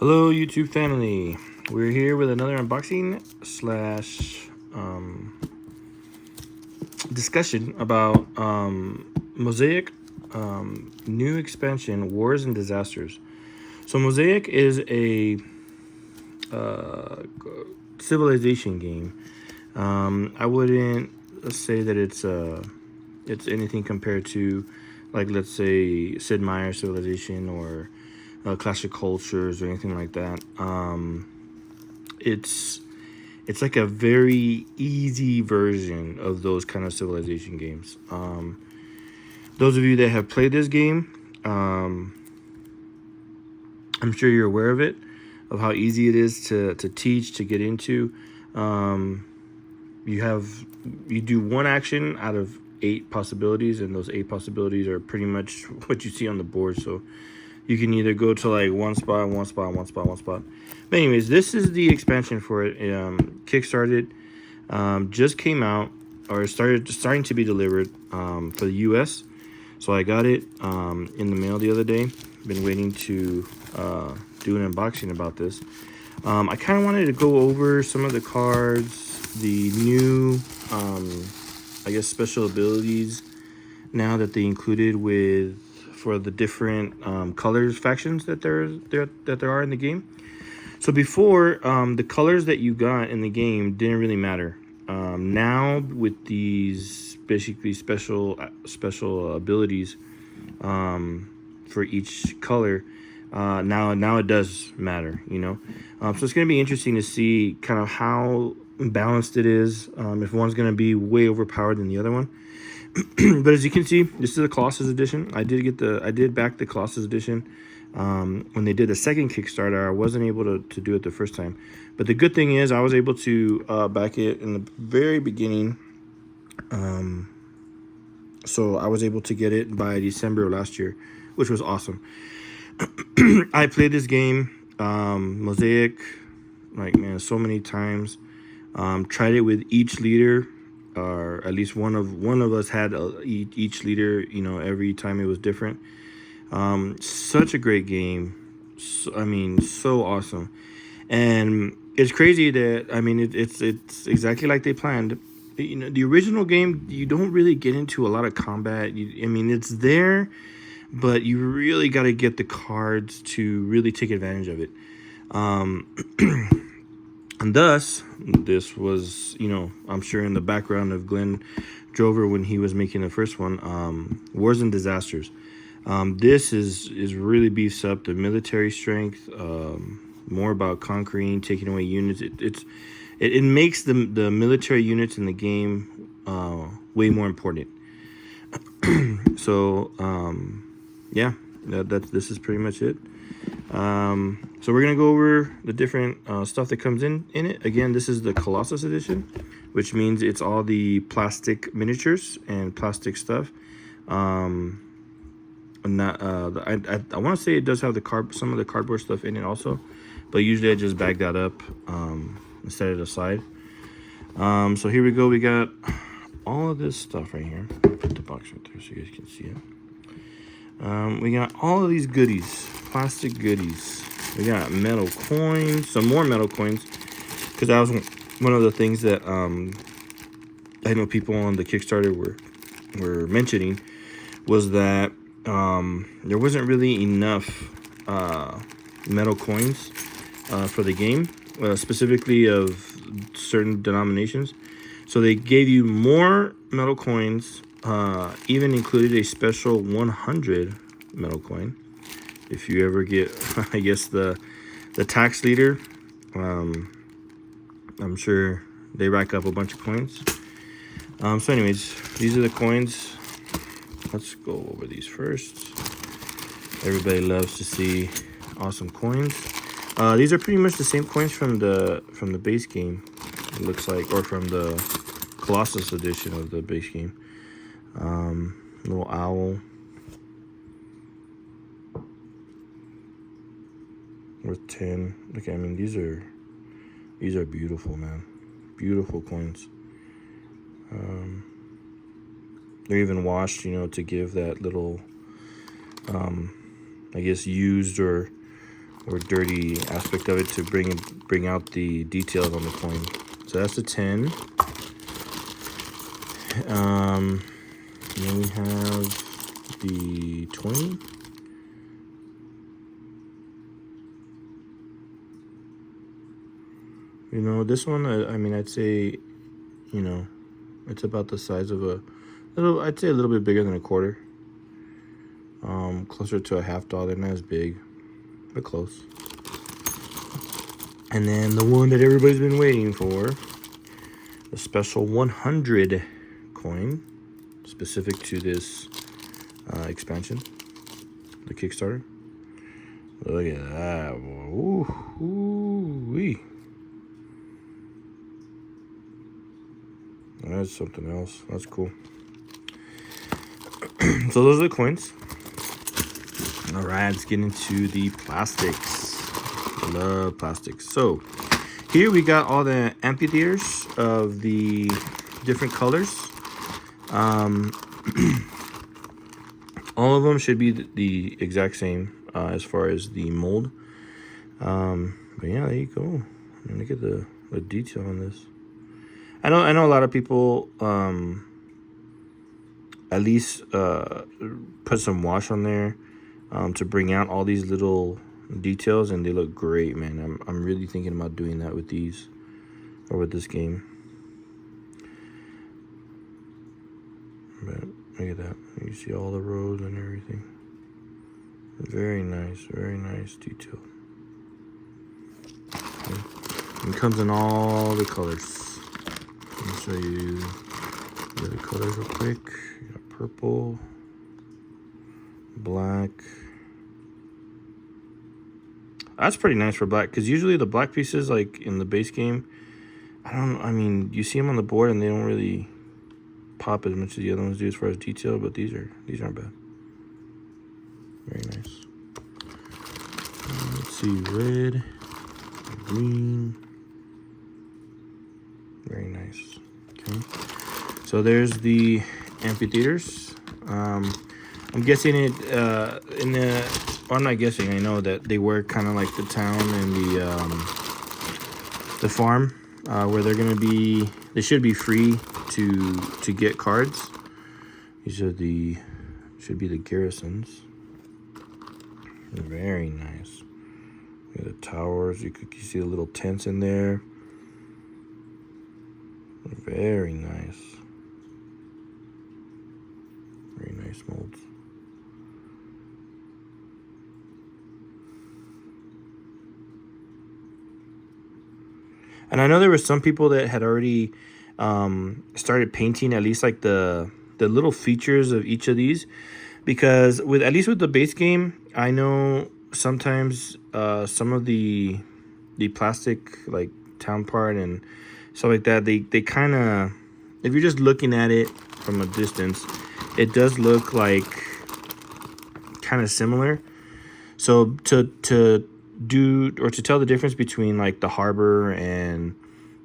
Hello, YouTube family. We're here with another unboxing slash discussion about Mosaic new expansion, Wars and Disasters. So Mosaic is a civilization game. I wouldn't say that it's anything compared to, like, let's say Sid Meier's Civilization or Clash of Cultures or anything like that. It's like a very easy version of those kind of civilization games. Those of you that have played this game, I'm sure you're aware of it, of how easy it is to teach, to get into. You do one action out of 8 possibilities, and those 8 possibilities are pretty much what you see on the board. So you can either go to like one spot, one spot, one spot, one spot. But anyways, this is the expansion for it. Kickstarted, just came out, or starting to be delivered for the US. So I got it in the mail the other day. Been waiting to do an unboxing about this. I kind of wanted to go over some of the cards, the new, I guess, special abilities now that they included for the different colors factions that there are in the game. So before, the colors that you got in the game didn't really matter. Now with these basically special abilities for each color, now it does matter, you know. So it's going to be interesting to see kind of how balanced it is. If one's going to be way overpowered than the other one. But as you can see, this is a Colossus edition. I did back the Colossus edition when they did the second Kickstarter. I wasn't able to do it the first time, but the good thing is I was able to back it in the very beginning. So I was able to get it by December of last year, which was awesome. I played this game, Mosaic, like, man, so many times. Tried it with each leader, or at least one of us had each leader, you know, every time it was different. Such a great game. I mean, so awesome. And it's crazy that, I mean, it's exactly like they planned. You know, the original game, you don't really get into a lot of combat. I mean, it's there, but you really got to get the cards to really take advantage of it. And thus, this was, you know, I'm sure in the background of Glenn Drover when he was making the first one, Wars and Disasters. This is really beefs up the military strength, more about conquering, taking away units. It makes the military units in the game way more important. So yeah, this is pretty much it. So we're gonna go over the different stuff that comes in it. Again, this is the Colossus edition, which means it's all the plastic miniatures and plastic stuff. And not I want to say it does have some of the cardboard stuff in it also, but usually I just bag that up and set it aside. So here we go. We got all of this stuff right here. Put the box right there so you guys can see it. We got all of these goodies, plastic goodies. We got metal coins, some more metal coins, because that was one of the things that I know people on the Kickstarter were mentioning, was that there wasn't really enough metal coins for the game, specifically of certain denominations. So they gave you more metal coins, even included a special 100 metal coin. If you ever get, I guess, the tax leader, I'm sure they rack up a bunch of coins. So anyways, these are the coins. Let's go over these first. Everybody loves to see awesome coins. These are pretty much the same coins from the base game, it looks like, or from the Colossus edition of the base game. Little owl. Worth 10. Look, I mean, these are beautiful, man. Beautiful coins. They're even washed, you know, to give that little, I guess, used or or dirty aspect of it to bring out the details on the coin. So that's the 10. Then we have the 20. You know, this one, I mean, I'd say, you know, it's about the size of I'd say a little bit bigger than a quarter. Closer to a $50, not as big, but close. And then the one that everybody's been waiting for, the special 100 coin, specific to this expansion, the Kickstarter. Look at that. Ooh-wee. That's something else. That's cool. So those are the coins. All right, let's get into the plastics. I love plastics. So here we got all the amphitheaters of the different colors. All of them should be the exact same as far as the mold. But yeah, there you go. Look at the detail on this. I know a lot of people at least put some wash on there to bring out all these little details, and they look great, man. I'm really thinking about doing that with these, or with this game. But look at that. You see all the roads and everything. Very nice detail. Okay. It comes in all the colors. Let me show you the other colors real quick. You got purple, black. That's pretty nice for black, because usually the black pieces, like in the base game, I mean, you see them on the board and they don't really pop as much as the other ones do as far as detail, but these aren't bad. Very nice. Let's see, red, green. Very nice. Okay. So there's the amphitheaters. I'm guessing it in the. Well, I'm not guessing. I know that they work kind of like the town and the farm, where they're gonna be. They should be free to get cards. These are should be the garrisons. Very nice. Look at the towers. You see the little tents in there. Very nice. Very nice molds. And I know there were some people that had already started painting at least like the little features of each of these, because at least with the base game, I know sometimes some of the plastic like town part and stuff like that, they kind of, if you're just looking at it from a distance, it does look like kind of similar. So to do, or to tell the difference between like the harbor and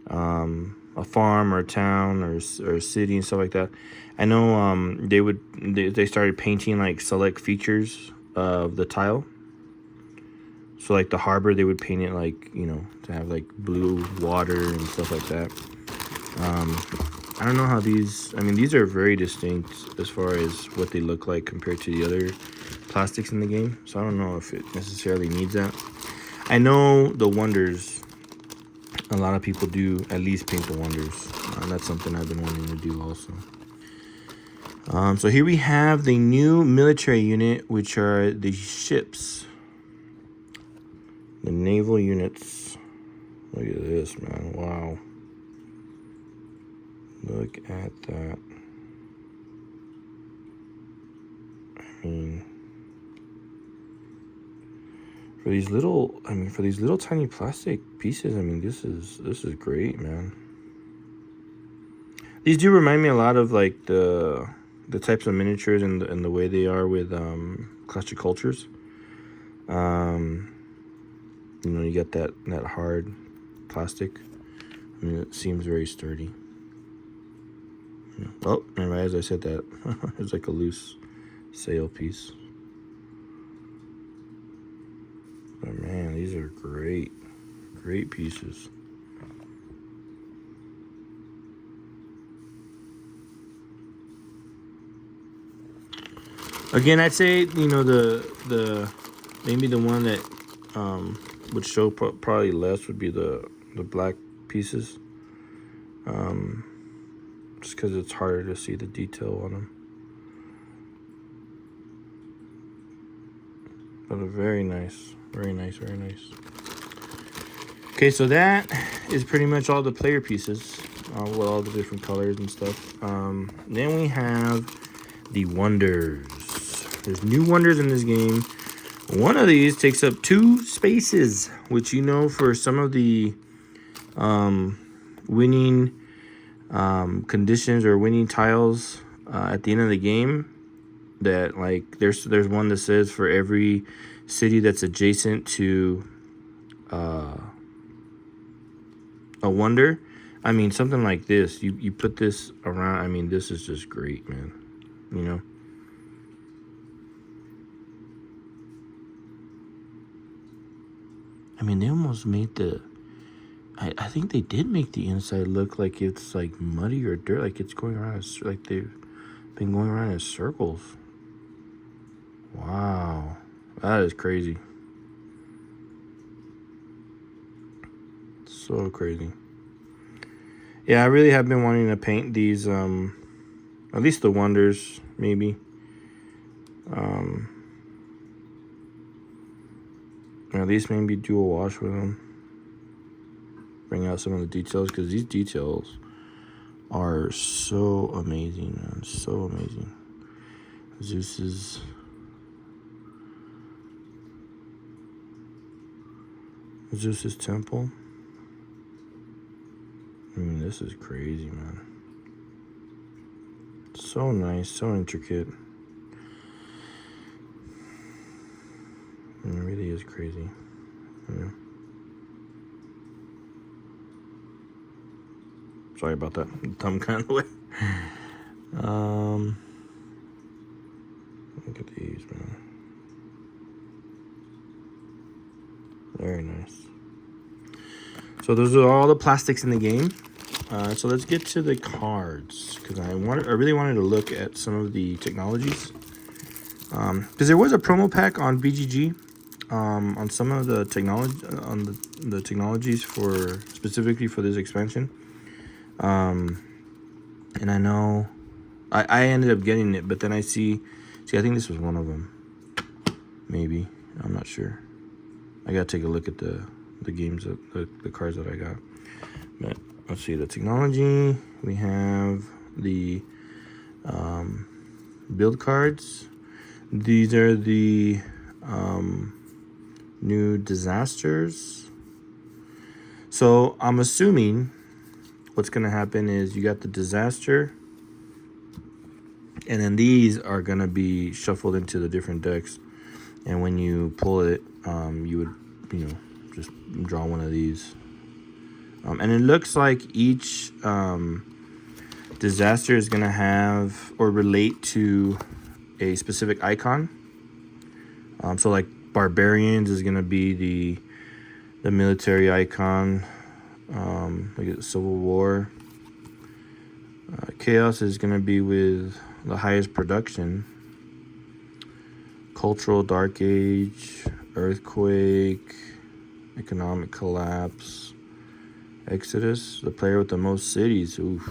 a farm or a town or a city and stuff like that, I know they started painting like select features of the tile. So like the harbor, they would paint it like, you know, to have like blue water and stuff like that. I don't know how these, I mean, these are very distinct as far as what they look like compared to the other plastics in the game. So I don't know if it necessarily needs that. I know the wonders, a lot of people do at least paint the wonders. That's something I've been wanting to do also. So here we have the new military unit, which are the ships. The naval units. Look at this, man. Wow. Look at that. I mean, for these little tiny plastic pieces, I mean, this is great, man. These do remind me a lot of like the types of miniatures and the way they are with Clash of Cultures. You know, you get that hard plastic. I mean, it seems very sturdy. Oh, and right as I said that, it's like a loose sail piece. But man, these are great pieces. Again, I'd say, you know, the maybe the one that would show probably less would be the black pieces, just because it's harder to see the detail on them. But very nice, very nice, very nice. Okay, so that is pretty much all the player pieces with all the different colors and stuff. Then we have the wonders. There's new wonders in this game. One of these takes up 2 spaces, which, you know, for some of the winning conditions or winning tiles at the end of the game, that like there's one that says for every city that's adjacent to a wonder. I mean, something like this, you put this around. I mean, this is just great, man. You know, I mean, they almost made the I think they did make the inside look like it's like muddy or dirt, like it's going around like they've been going around in circles. Wow, that is crazy. So crazy. Yeah, I really have been wanting to paint these, at least the wonders, maybe. Or at least maybe do a wash with them. Bring out some of the details, because these details are so amazing, man. So amazing. Zeus's temple. I mean, this is crazy, man. So nice, so intricate. It really is crazy. Yeah. Sorry about that. Thumb kind of way. Look at these, man. Very nice. So those are all the plastics in the game. So let's get to the cards, because I really wanted to look at some of the technologies. Because there was a promo pack on BGG on some of the technology the technologies for specifically for this expansion. And I know I ended up getting it, but then I see I think this was one of them. Maybe, I'm not sure. I gotta take a look at the games the cards that I got. But let's see the technology. We have the build cards. These are the new disasters. So I'm assuming what's going to happen is you got the disaster, and then these are going to be shuffled into the different decks. And when you pull it, you would, just draw one of these. And it looks like each disaster is going to have or relate to a specific icon. So like barbarians is going to be the military icon. Look at Civil War. Chaos is going to be with the highest production. Cultural Dark Age, Earthquake, Economic Collapse, Exodus, the player with the most cities. Oof.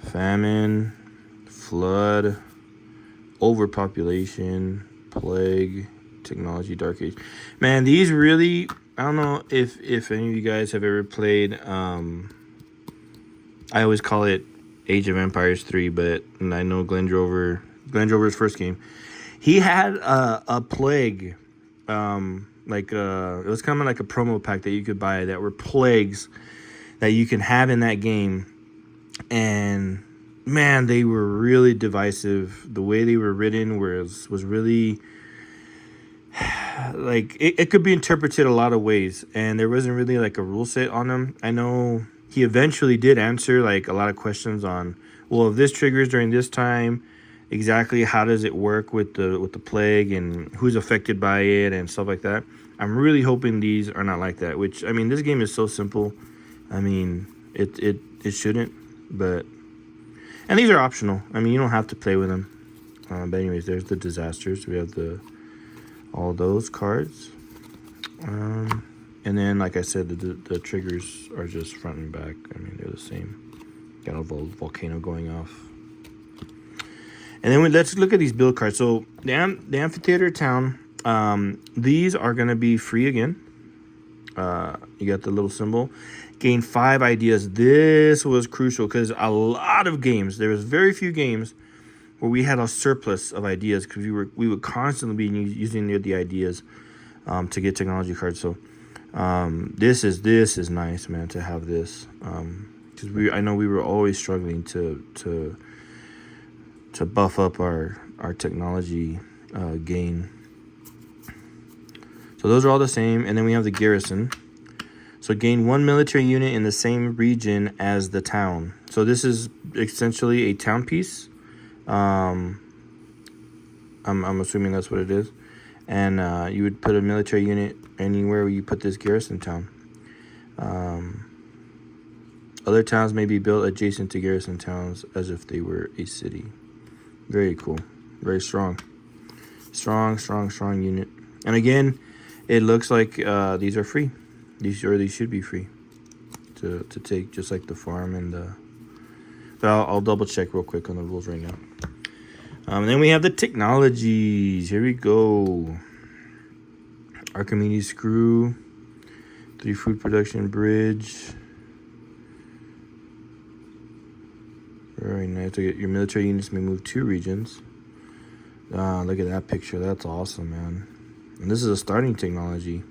Famine, Flood, Overpopulation, Plague, Technology, Dark Age. Man, these really, I don't know if any of you guys have ever played, I always call it Age of Empires 3, but I know Glenn Drover's first game, he had a plague, it was kind of like a promo pack that you could buy that were plagues that you can have in that game. And man, they were really divisive. The way they were written was really like it could be interpreted a lot of ways, and there wasn't really like a rule set on them. I know he eventually did answer like a lot of questions on, well, if this triggers during this time, exactly how does it work with the plague and who's affected by it and stuff like that. I'm really hoping these are not like that. Which, I mean, this game is so simple. I mean, it shouldn't, but, and these are optional. I mean, you don't have to play with them. But anyways, there's the disasters. We have all those cards. And then, like I said, the triggers are just front and back. I mean, they're the same. Got a volcano going off. And then let's look at these build cards. So the amphitheater town, these are going to be free again. You got the little symbol. Gain 5 ideas. This was crucial because a lot of games, there was very few games where we had a surplus of ideas because we would constantly be using the ideas to get technology cards. So this is nice, man, to have this, because I know we were always struggling to buff up our technology gain. So those are all the same, and then we have the garrison. So gain 1 military unit in the same region as the town. So this is essentially a town piece. I'm assuming that's what it is. And you would put a military unit anywhere where you put this garrison town. Other towns may be built adjacent to garrison towns as if they were a city. Very cool. Very strong. Strong unit. And again, it looks like these are free. These should be free to take, just like the farm and the... But I'll double check real quick on the rules right now. And then we have the technologies. Here we go. Archimedes screw. 3 food production bridge. Very nice. Your military units may move 2 regions. Look at that picture. That's awesome, man. And this is a starting technology.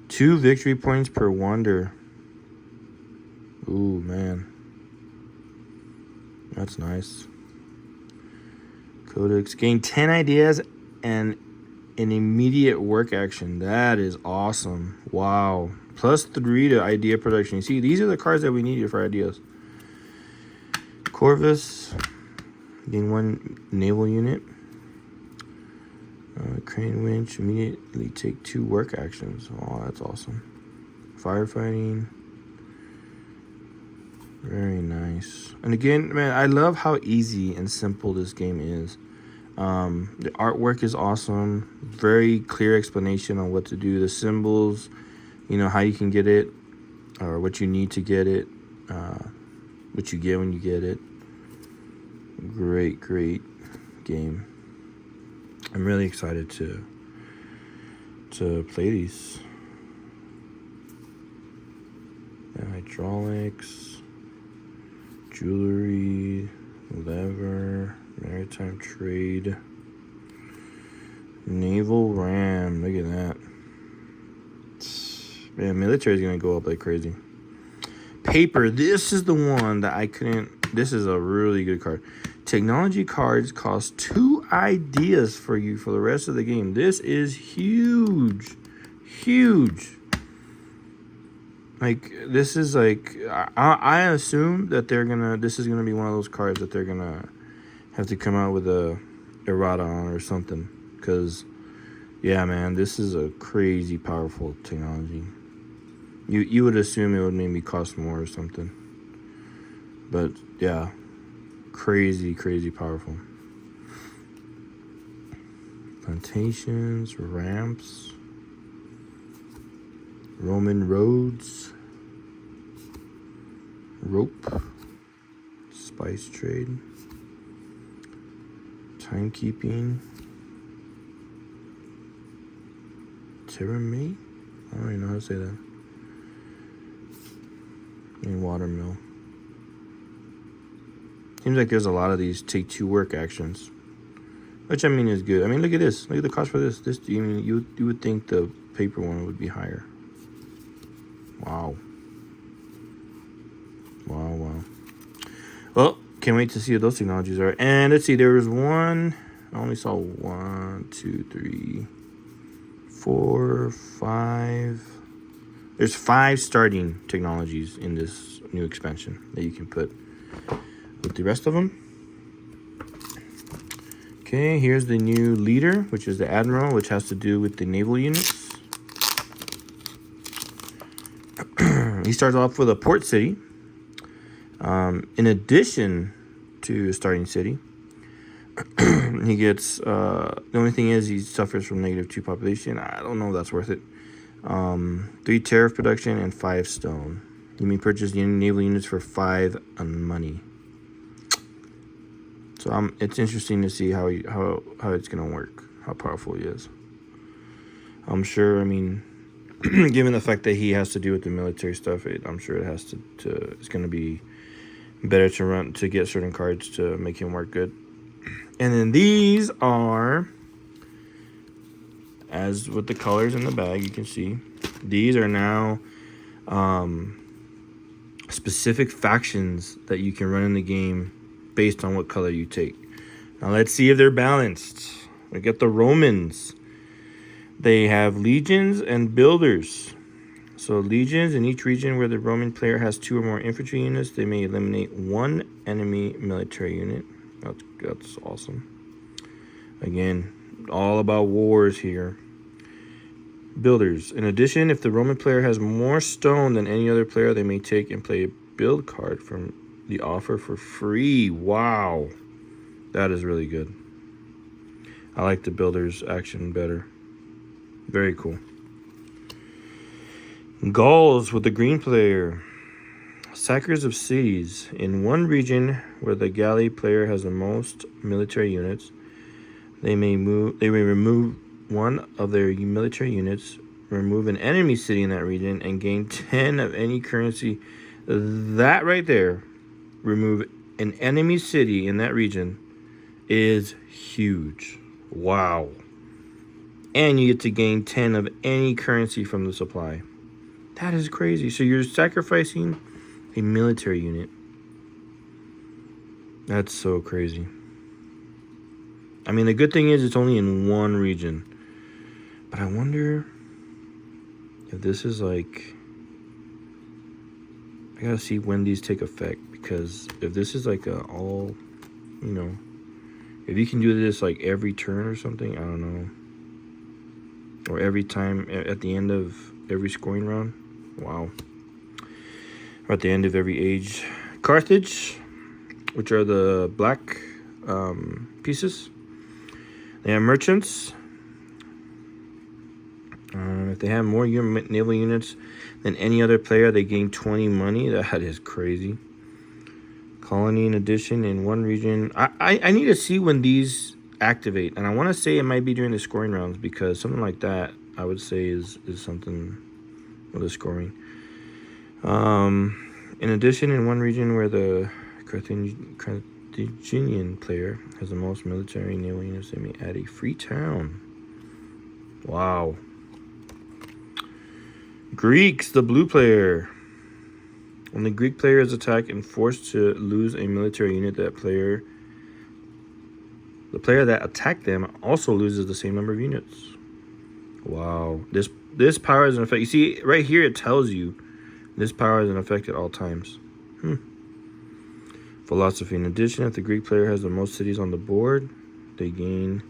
2 victory points per wonder. Ooh, man. That's nice. Codex. Gain 10 ideas and an immediate work action. That is awesome. Wow. +3 to idea production. You see, these are the cards that we needed for ideas. Corvus. Gain 1 naval unit. Crane winch. Immediately take 2 work actions. Oh, that's awesome. Firefighting. Very nice. And again, man, I love how easy and simple this game is. The artwork is awesome. Very clear explanation on what to do. The symbols, you know, how you can get it, or what you need to get it, what you get when you get it. Great game. I'm really excited to play these. And hydraulics, jewelry, lever, maritime trade, naval ram. Look at that. Man, military is gonna go up like crazy. Paper. This is the one that I couldn't. This is a really good card. Technology cards cost 2 ideas for you for the rest of the game. This is huge. Like, this is like, I assume that this is gonna be one of those cards that they're gonna have to come out with a errata on or something. Because, yeah, man, this is a crazy powerful technology. You would assume it would maybe cost more or something. But, yeah. Crazy powerful. Plantations, ramps, Roman roads, rope, spice trade, timekeeping, tyranny. I don't even know how to say that. And watermill. Seems like there's a lot of these take 2 work actions, which I mean is good. I mean, look at this. Look at the cost for this. This, you mean, you would think the paper one would be higher. Wow. Well, can't wait to see what those technologies are. And let's see, there was one. I only saw 1, 2, 3, 4, 5. There's 5 starting technologies in this new expansion that you can put with the rest of them. Okay, here's the new leader, which is the admiral, which has to do with the naval units. He starts off with a port city. In addition to starting city, he gets, the only thing is he suffers from -2 population. I don't know if that's worth it. 3 tariff production and 5 stone. You may purchase naval units for 5 on money. So it's interesting to see how it's gonna work, how powerful he is. I'm sure. I mean, given the fact that he has to do with the military stuff, I'm sure it has to it's gonna be better to get certain cards to make him work good. And then these are, as with the colors in the bag, you can see these are now specific factions that you can run in the game based on what color you take. Now let's see if they're balanced. We get the Romans. They have legions and builders. So legions, in each region where the Roman player has 2 or more infantry units, they may eliminate 1 enemy military unit. That's awesome. Again, all about wars here. Builders. In addition, if the Roman player has more stone than any other player, they may take and play a build card from the offer for free. Wow. That is really good. I like the builders action better. Very cool. Gauls with the green player. Sackers of cities. In one region where the galley player has the most military units, they may remove 1 of their military units, remove an enemy city in that region, and gain 10 of any currency. That right there, remove an enemy city in that region, is huge. Wow. And you get to gain 10 of any currency from the supply. That is crazy. So you're sacrificing a military unit. That's so crazy. I mean, the good thing is it's only in one region. But I wonder if this is like... I gotta see when these take effect. Because if this is like a all... You know... If you can do this like every turn or something, I don't know. Or every time at the end of every scoring round. Wow. Or at the end of every age. Carthage, which are the black pieces. They have merchants. If they have more naval units than any other player, they gain 20 money. That is crazy. Colony in addition in one region. I need to see when these activate. And I want to say it might be during the scoring rounds, because something like that I would say is something with the scoring. In addition, in one region where the Carthaginian player has the most military naval units, they may add a free town. Wow. Greeks, the blue player. When the Greek player is attacked and forced to lose a military unit, the player that attacked them also loses the same number of units. Wow. This power is in effect. You see, right here it tells you this power is in effect at all times. Philosophy. In addition, if the Greek player has the most cities on the board, they gain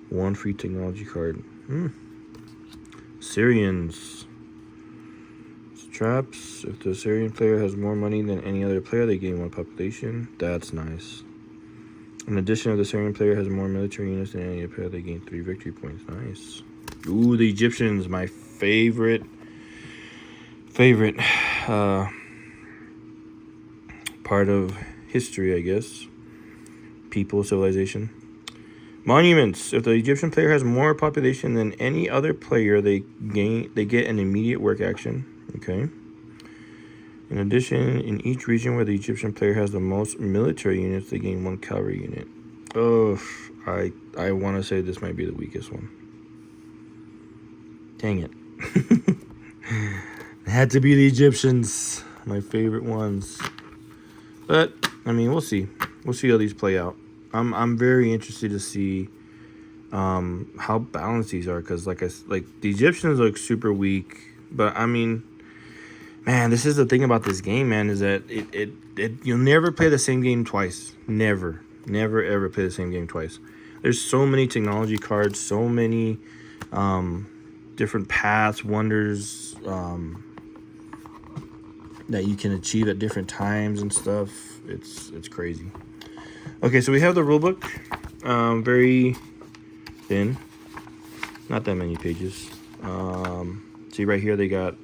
1 free technology card. Syrians. Traps. If the Syrian player has more money than any other player, they gain 1 population. That's nice. In addition, if the Syrian player has more military units than any other player, they gain 3 victory points. Nice. Ooh, the Egyptians, my favorite part of history, I guess. People, civilization. Monuments. If the Egyptian player has more population than any other player, they get an immediate work action. Okay. In addition, in each region where the Egyptian player has the most military units, they gain 1 cavalry unit. Oh, I want to say this might be the weakest one. Dang it. It had to be the Egyptians. My favorite ones. But, I mean, we'll see. We'll see how these play out. I'm very interested to see how balanced these are. Because, like the Egyptians look super weak. But, I mean... Man, this is the thing about this game, man, is that you'll never play the same game twice. Never, ever play the same game twice. There's so many technology cards, so many different paths, wonders that you can achieve at different times and stuff. It's crazy. Okay, so we have the rule book, very thin, not that many pages. See right here they got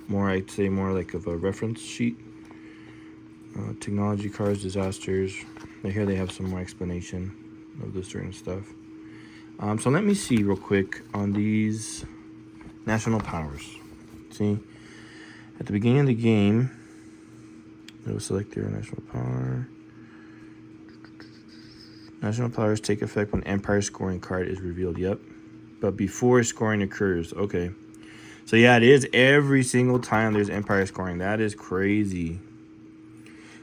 more, I'd say more like of a reference sheet. Technology cards, disasters. Right here they have some more explanation of the certain stuff. So let me see real quick on these national powers. See, at the beginning of the game, it will select your national power. National powers take effect when Empire scoring card is revealed. Yep. But before scoring occurs. Okay. So yeah, it is every single time there's Empire scoring. That is crazy.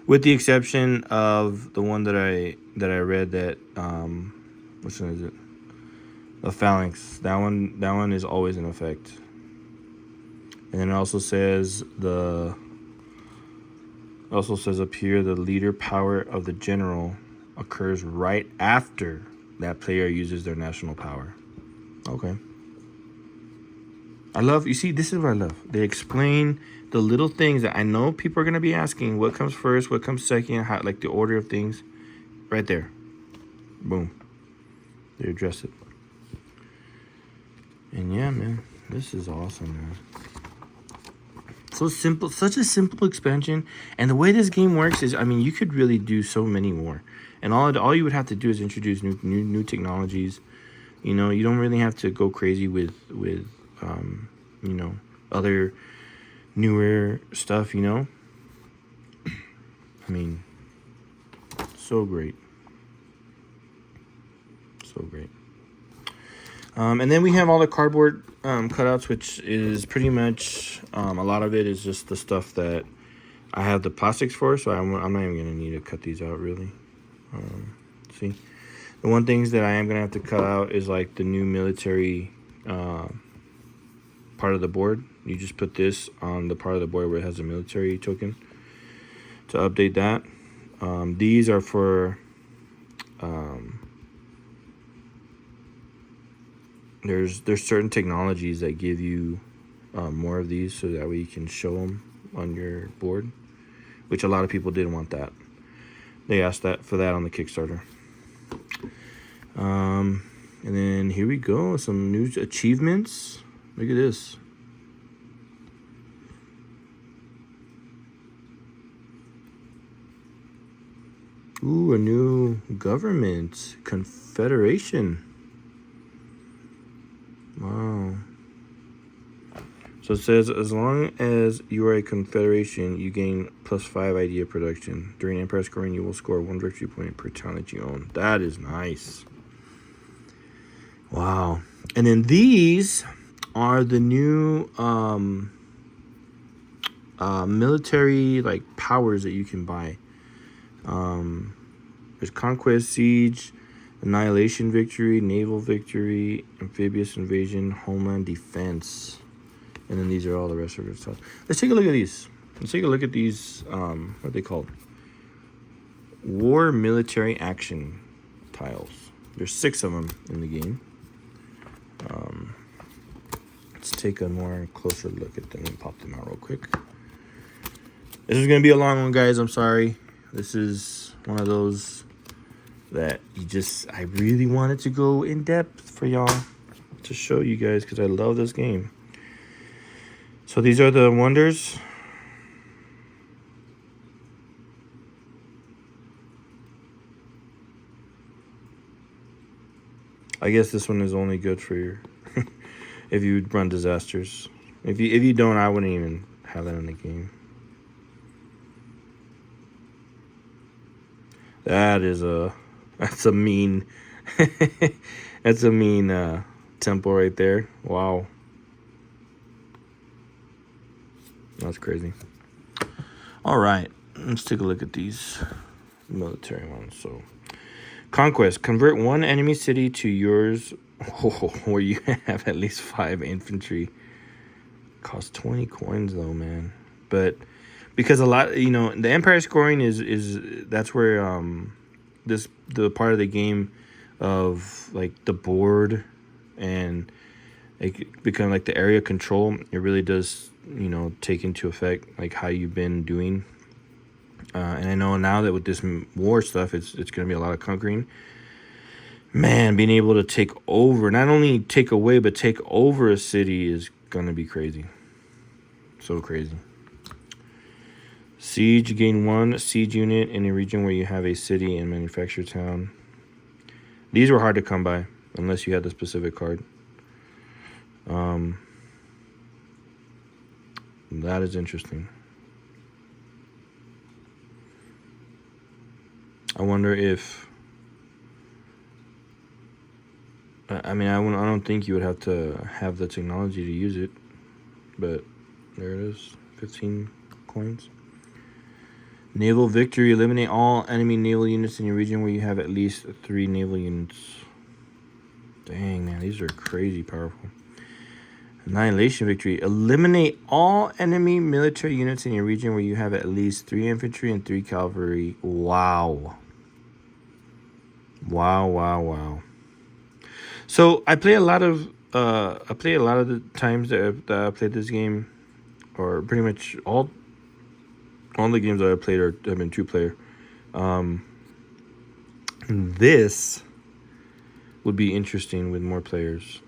With the exception of the one that I read that which one is it? The Phalanx. That one is always in effect. And then it also says up here the leader power of the general occurs right after that player uses their national power. Okay. You see, this is what I love. They explain the little things that I know people are going to be asking. What comes first? What comes second? How, like the order of things. Right there. Boom. They address it. And yeah, man. This is awesome, man. So simple. Such a simple expansion. And the way this game works is, I mean, you could really do so many more. And all you would have to do is introduce new technologies. You know, you don't really have to go crazy with you know, other newer stuff, you know. I mean, so great. So great. And then we have all the cardboard cutouts, which is pretty much a lot of it is just the stuff that I have the plastics for, so I'm not even going to need to cut these out, really. See? The one things that I am going to have to cut out is like the new military part of the board. You just put this on the part of the board where it has a military token to update that. These are for there's certain technologies that give you more of these, so that way you can show them on your board, which a lot of people didn't want that. They asked for that on the Kickstarter. And then here we go, some new achievements. Look at this. Ooh, a new government, confederation. Wow. So it says, as long as you are a confederation, you gain +5 idea production. During Empire scoring, you will score 1 victory point per talent you own. That is nice. Wow. And then these are the new military like powers that you can buy. There's Conquest, Siege, Annihilation Victory, Naval Victory, Amphibious Invasion, Homeland Defense. And then these are all the rest of the stuff. Let's take a look at these. Let's take a look at these, what are they called? War Military Action tiles. There's 6 of them in the game. Let's take a more closer look at them and pop them out real quick. This is going to be a long one, guys. I'm sorry. This is one of those that I really wanted to go in depth for y'all to show you guys, because I love this game. So these are the wonders. I guess this one is only good for your if you run disasters. If you don't, I wouldn't even have that in the game. That's a mean that's a mean temple right there. Wow. That's crazy. All right, let's take a look at these military ones. So, Conquest. Convert 1 enemy city to yours, where you have at least 5 infantry. Costs 20 coins though, man. But because a lot, the Empire scoring is that's where the part of the game of like the board and it become like the area control. It really does, you know, take into effect like how you've been doing. And I know now that with this war stuff, it's gonna be a lot of conquering. Man, being able to take over, not only take away, but take over a city is gonna be crazy. So crazy. Siege, gain 1 siege unit in a region where you have a city and manufacture town. These were hard to come by unless you had the specific card. That is interesting. I wonder if... I mean, I don't think you would have to have the technology to use it. But there it is. 15 coins. Naval victory. Eliminate all enemy naval units in your region where you have at least 3 naval units. Dang, man. These are crazy powerful. Annihilation victory. Eliminate all enemy military units in your region where you have at least 3 infantry and 3 cavalry. Wow. Wow. So I play a lot of the times that I played this game, or pretty much all the games that I played have been 2-player. This would be interesting with more players.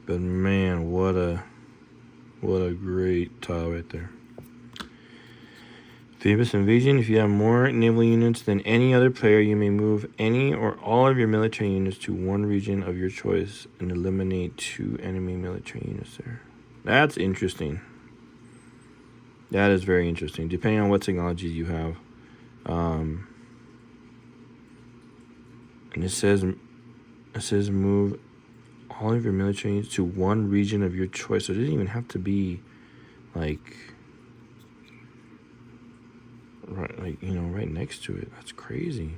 But man, what a great tile right there. Famous invasion. If you have more naval units than any other player, you may move any or all of your military units to one region of your choice and eliminate 2 enemy military units there. That's interesting. That is very interesting, depending on what technologies you have. And it says move all of your military units to one region of your choice. So it doesn't even have to be like right next to it. That's crazy.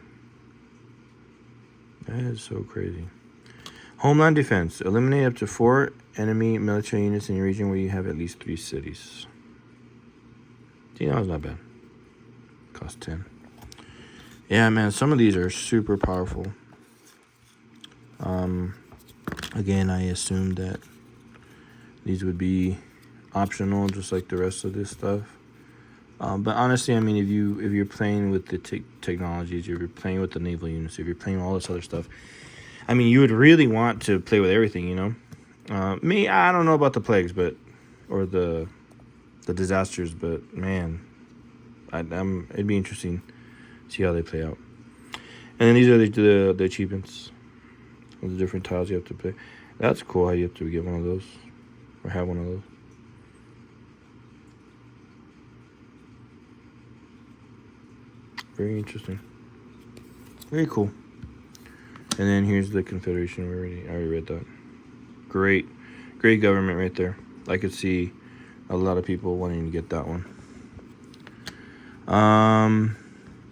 That is so crazy. Homeland defense. Eliminate up to 4 enemy military units in your region where you have at least 3 cities. See, that was not bad. Cost 10. Yeah, man, some of these are super powerful. Again, I assumed that these would be optional, just like the rest of this stuff. But honestly, I mean, if you're playing with the technologies, if you're playing with the naval units, if you're playing all this other stuff, I mean, you would really want to play with everything, you know. Me, I don't know about the plagues, or the disasters, but man, it'd be interesting to see how they play out. And then these are the achievements, the different tiles you have to play. That's cool how you have to get one of those or have one of those. Very interesting. Very cool. And then here's the Confederation. I already read that. Great government right there. I could see a lot of people wanting to get that one.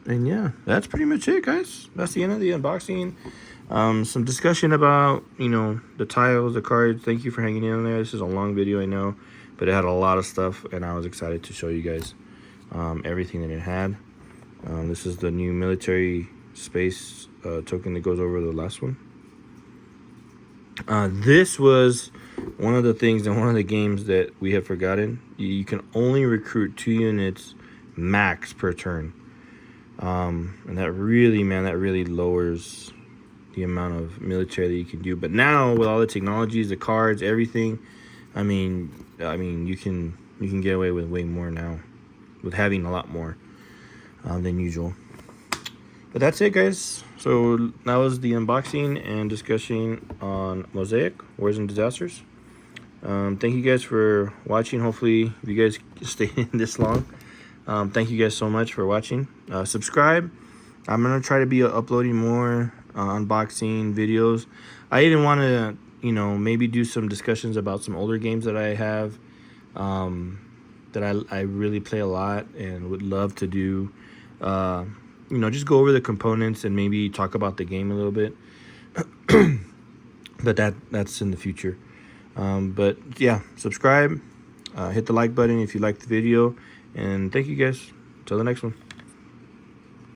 And yeah, that's pretty much it, guys. That's the end of the unboxing. Some discussion about, the tiles, the cards. Thank you for hanging in there. This is a long video, I know, but it had a lot of stuff, and I was excited to show you guys everything that it had. This is the new military space token that goes over the last one. This was one of the things in one of the games that we have forgotten. You can only recruit 2 units max per turn. And that really lowers the amount of military that you can do. But now with all the technologies, the cards, everything, I mean you can get away with way more now, with having a lot more than usual. But that's it, guys. So that was the unboxing and discussion on Mosaic Wars and Disasters. Thank you guys for watching. Hopefully you guys stayed in this long. Thank you guys so much for watching. Subscribe. I'm gonna try to be uploading more unboxing videos. I even want to maybe do some discussions about some older games that I have that I really play a lot and would love to do. Just go over the components and maybe talk about the game a little bit. But that's in the future. But yeah, subscribe, hit the like button if you liked the video, and thank you guys. Till the next one.